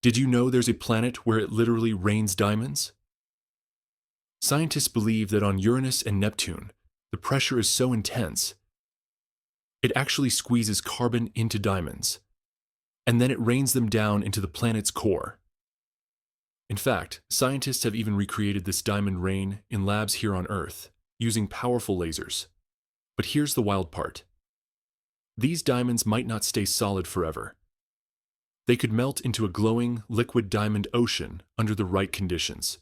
Did you know there's a planet where it literally rains diamonds? Scientists believe that on Uranus and Neptune, the pressure is so intense, it actually squeezes carbon into diamonds, and then it rains them down into the planet's core. In fact, scientists have even recreated this diamond rain in labs here on Earth, using powerful lasers. But here's the wild part. These diamonds might not stay solid forever. They could melt into a glowing, liquid diamond ocean under the right conditions.